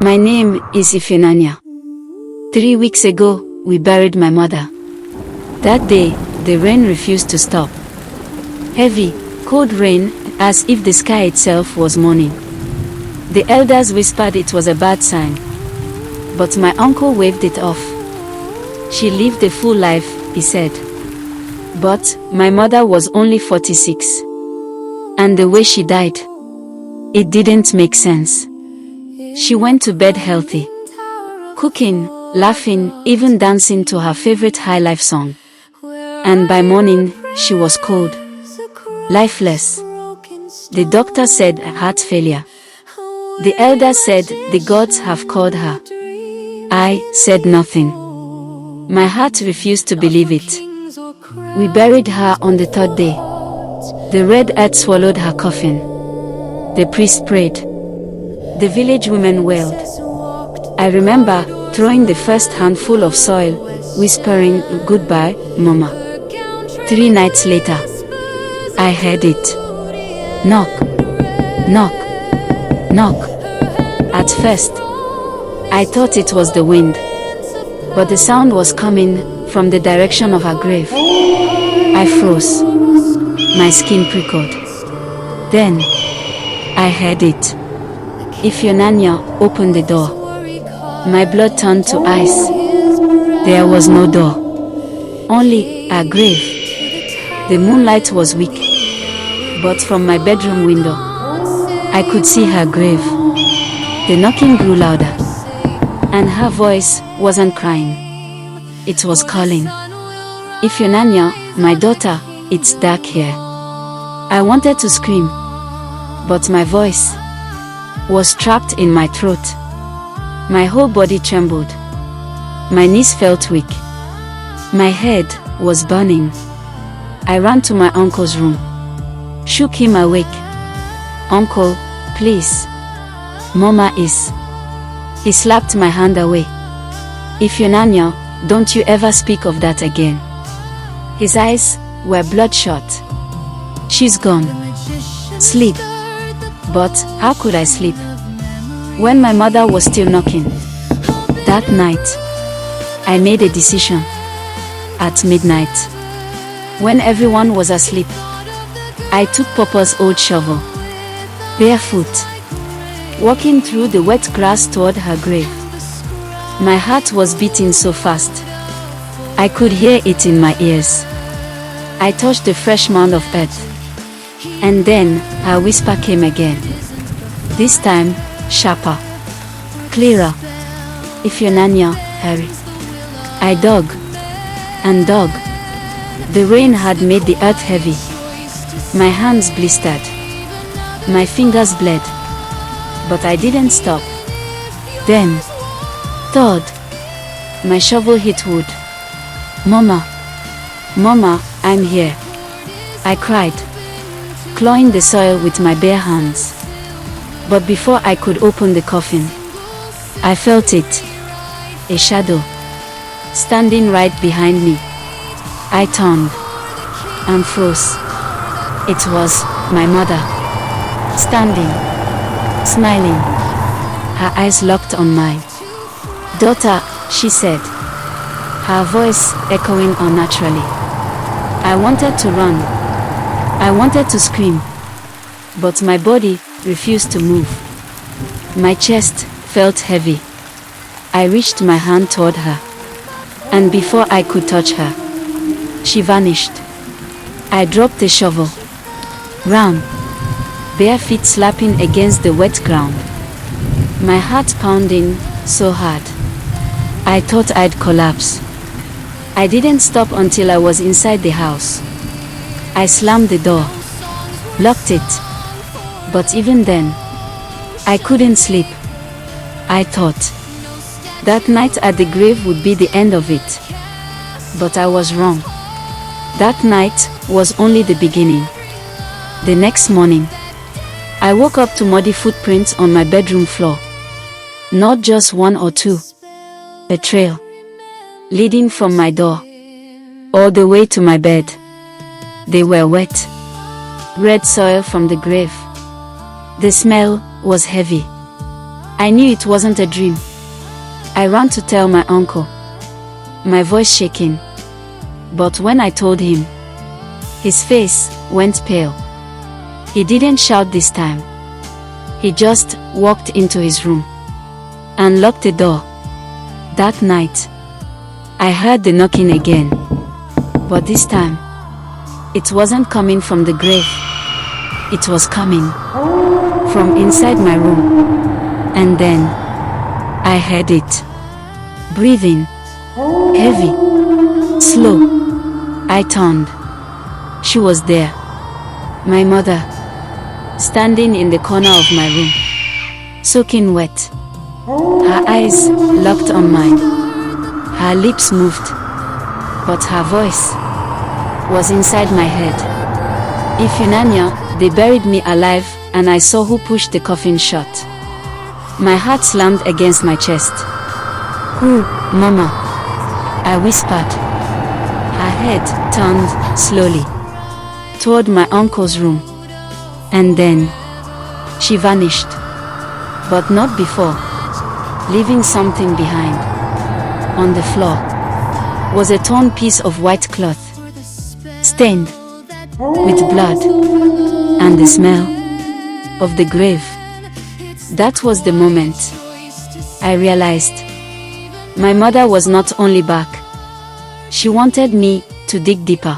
My name is Ifunanya. 3 weeks ago, we buried my mother. That day, the rain refused to stop. Heavy, cold rain, as if the sky itself was mourning. The elders whispered it was a bad sign. But my uncle waved it off. She lived a full life, he said. But my mother was only 46. And the way she died, it didn't make sense. She went to bed healthy, cooking, laughing, even dancing to her favorite high life song. And by morning, she was cold, lifeless. The doctor said heart failure. The elders said the gods have called her. I said nothing. My heart refused to believe it. We buried her on the third day. The red earth swallowed her coffin. The priest prayed. The village women wailed. I remember throwing the first handful of soil, whispering, "Goodbye, Mama." 3 nights later, I heard it. Knock, knock, knock. At first, I thought it was the wind. But the sound was coming from the direction of her grave. I froze. My skin prickled. Then, I heard it. Ifunanya opened the door. My blood turned to ice. There was no door. Only a grave. The moonlight was weak. But from my bedroom window, I could see her grave. The knocking grew louder. And her voice wasn't crying. It was calling. Ifunanya, my daughter, it's dark here. I wanted to scream. But my voice was trapped in my throat. My whole body trembled. My knees felt weak. My head was burning. I ran to my uncle's room, shook him awake. "Uncle, please. Mama is..." He slapped my hand away. "Ifunanya, don't you ever speak of that again." His eyes were bloodshot. "She's gone. Sleep." But how could I sleep when my mother was still knocking? That night, I made a decision. At midnight, when everyone was asleep, I took Papa's old shovel, barefoot, walking through the wet grass toward her grave. My heart was beating so fast, I could hear it in my ears. I touched the fresh mound of earth. And then, her whisper came again. This time, sharper, clearer. "Ifunanya, hurry." I dug and dug. The rain had made the earth heavy. My hands blistered. My fingers bled. But I didn't stop. Then, thud. My shovel hit wood. "Mama, Mama, I'm here," I cried, clawing the soil with my bare hands. But before I could open the coffin, I felt it. A shadow, standing right behind me. I turned and froze. It was my mother, standing, smiling, her eyes locked on mine. "Daughter," she said, her voice echoing unnaturally. I wanted to run. I wanted to scream, but my body refused to move. My chest felt heavy. I reached my hand toward her, and before I could touch her, she vanished. I dropped the shovel, ran, bare feet slapping against the wet ground. My heart pounding so hard, I thought I'd collapse. I didn't stop until I was inside the house. I slammed the door, locked it. But even then, I couldn't sleep. I thought that night at the grave would be the end of it. But I was wrong. That night was only the beginning. The next morning, I woke up to muddy footprints on my bedroom floor. Not just one or two. A trail, leading from my door, all the way to my bed. They were wet, red soil from the grave. The smell was heavy. I knew it wasn't a dream. I ran to tell my uncle, my voice shaking. But when I told him, his face went pale. He didn't shout this time. He just walked into his room and locked the door. That night, I heard the knocking again. But this time, it wasn't coming from the grave. It was coming from inside my room. And then, I heard it. Breathing. Heavy. Slow. I turned. She was there. My mother. Standing in the corner of my room. Soaking wet. Her eyes locked on mine. Her lips moved. But her voice was inside my head. Ifunanya, they buried me alive, and I saw who pushed the coffin shut. My heart slammed against my chest. Who, Mama? I whispered. Her head turned slowly toward my uncle's room. And then, she vanished. But not before, leaving something behind. On the floor was a torn piece of white cloth, stained with blood, and the smell of the grave. That was the moment I realized my mother was not only back, she wanted me to dig deeper.